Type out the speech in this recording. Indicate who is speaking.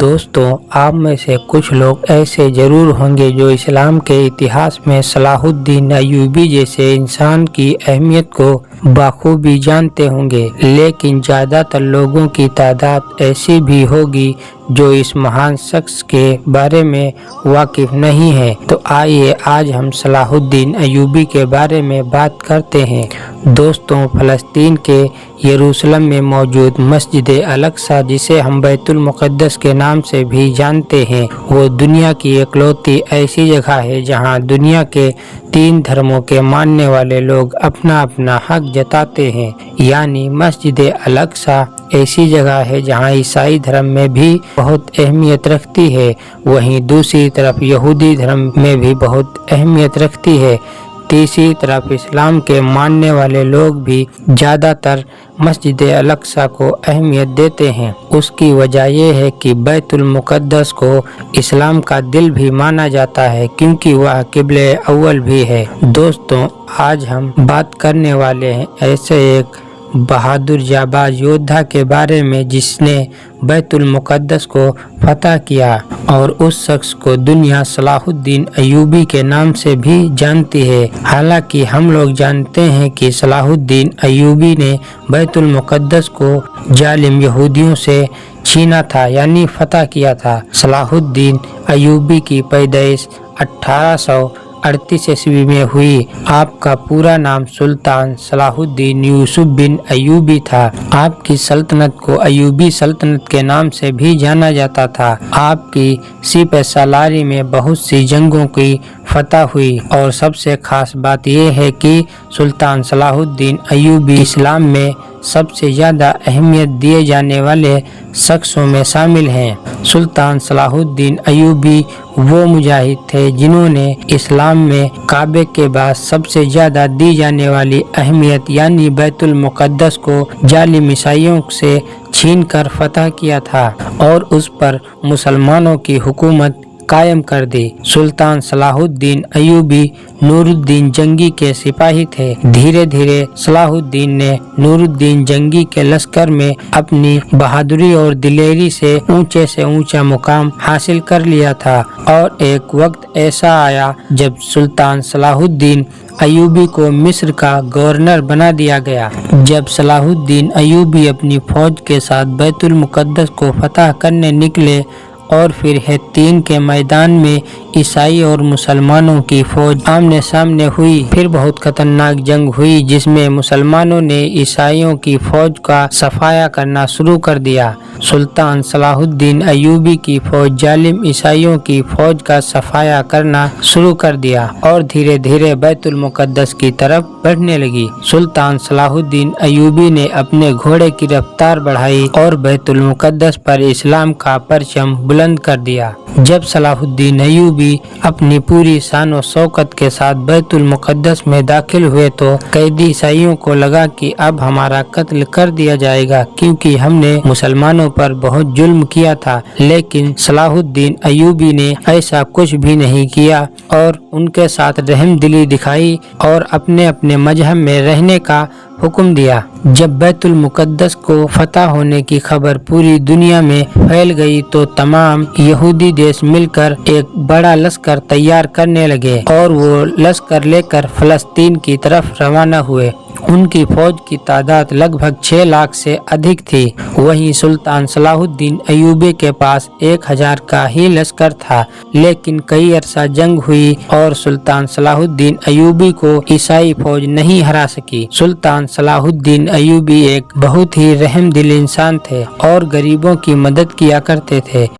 Speaker 1: दोस्तों, आप में से कुछ लोग ऐसे ज़रूर होंगे जो इस्लाम के इतिहास में सलाहुद्दीन अय्यूबी जैसे इंसान की अहमियत को बखूबी जानते होंगे, लेकिन ज़्यादातर लोगों की तादाद ऐसी भी होगी जो इस महान शख्स के बारे में वाकिफ नहीं है। तो आइए आज हम सलाहुद्दीन अय्यूबी के बारे में बात करते हैं। दोस्तों, फ़लस्तीन के यरूशलेम में मौजूद मस्जिद अल-अक़सा, जिसे हम बैतुल मुक़द्दस के नाम से भी जानते हैं, वो दुनिया की इकलौती ऐसी जगह है जहां दुनिया के 3 धर्मों के मानने वाले लोग अपना अपना हक जताते हैं। यानी मस्जिद अल-अक़सा ऐसी जगह है जहां ईसाई धर्म में भी बहुत अहमियत रखती है, वहीं दूसरी तरफ यहूदी धर्म में भी बहुत अहमियत रखती है। तीसरी तरफ इस्लाम के मानने वाले लोग भी ज़्यादातर मस्जिद अल-अक़सा को अहमियत देते हैं। उसकी वजह यह है कि बैतुल मुक़द्दस को इस्लाम का दिल भी माना जाता है, क्योंकि वह क़िबले अव्वल भी है। दोस्तों, आज हम बात करने वाले हैं ऐसे एक बहादुर जाबाज योद्धा के बारे में जिसने बैतुल मुक़द्दस को फतह किया, और उस शख्स को दुनिया सलाहुद्दीन अय्यूबी के नाम से भी जानती है। हालांकि हम लोग जानते हैं कि सलाहुद्दीन अय्यूबी ने बैतुल मुक़द्दस को जालिम यहूदियों से छीना था, यानी फतह किया था। सलाहुद्दीन अय्यूबी की पैदाइश 1838 ईस्वी में हुई। आपका पूरा नाम सुल्तान सलाहुद्दीन यूसुफ बिन अय्यूबी था। आपकी सल्तनत को अय्यूबी सल्तनत के नाम से भी जाना जाता था। आपकी सिपह सालारी में बहुत सी जंगों की फतह हुई, और सबसे खास बात यह है कि सुल्तान सलाहुद्दीन अय्यूबी इस्लाम में सबसे ज़्यादा अहमियत दिए जाने वाले शख्सों में शामिल हैं। सुल्तान सलाहुद्दीन अय्यूबी वो मुजाहिद थे जिन्होंने इस्लाम में काबे के बाद सबसे ज़्यादा दी जाने वाली अहमियत यानी बैतुल मुक़द्दस को जालिम ईसाइयों से छीनकर फतह किया था और उस पर मुसलमानों की हुकूमत कायम कर दी। सुल्तान सलाहुद्दीन अय्यूबी नूरुद्दीन जंगी के सिपाही थे। धीरे धीरे सलाहुद्दीन ने नूरुद्दीन जंगी के लश्कर में अपनी बहादुरी और दिलेरी से ऊंचा मुकाम हासिल कर लिया था, और एक वक्त ऐसा आया जब सुल्तान सलाहुद्दीन अय्यूबी को मिस्र का गवर्नर बना दिया गया। जब सलाहुद्दीन अय्यूबी अपनी फौज के साथ बैतुल मुक़द्दस को फतह करने निकले और फिर हित्तीन के मैदान में ईसाई और मुसलमानों की फौज आमने सामने हुई। फिर बहुत खतरनाक जंग हुई जिसमें मुसलमानों ने ईसाइयों की फौज का सफाया करना शुरू कर दिया। सुल्तान सलाहुद्दीन अय्यूबी की फौज जालिम ईसाइयों की फौज का सफाया करना शुरू कर दिया और धीरे धीरे बैतुल मुक़द्दस की तरफ बढ़ने लगी। सुल्तान सलाहुद्दीन अय्यूबी ने अपने घोड़े की रफ्तार बढ़ाई और बैतुल मुक़द्दस पर इस्लाम का परचम बुलंद कर दिया। जब सलाहुद्दीन अय्यूबी अपनी पूरी शान और शौकत के साथ बैतुल मुक़द्दस में दाखिल हुए तो कैदी ईसाइयों को लगा कि अब हमारा कत्ल कर दिया जाएगा, क्योंकि हमने मुसलमानों पर बहुत जुल्म किया था। लेकिन सलाहुद्दीन अय्यूबी ने ऐसा कुछ भी नहीं किया और उनके साथ रहम दिली दिखाई और अपने अपने मजहब में रहने का हुक्म दिया। जब बैतुल मुक़द्दस को फतह होने की खबर पूरी दुनिया में फैल गई तो तमाम यहूदी देश मिलकर एक बड़ा लश्कर तैयार करने लगे और वो लश्कर लेकर फ़लस्तीन की तरफ रवाना हुए। उनकी फौज की तादाद लगभग 6 लाख से अधिक थी। वहीं सुल्तान सलाहुद्दीन अय्यूबी के पास 1000 का ही लश्कर था, लेकिन कई अरसा जंग हुई और सुल्तान सलाहुद्दीन अय्यूबी को ईसाई फौज नहीं हरा सकी। सुल्तान सलाहुद्दीन अय्यूबी एक बहुत ही रहमदिल इंसान थे और गरीबों की मदद किया करते थे।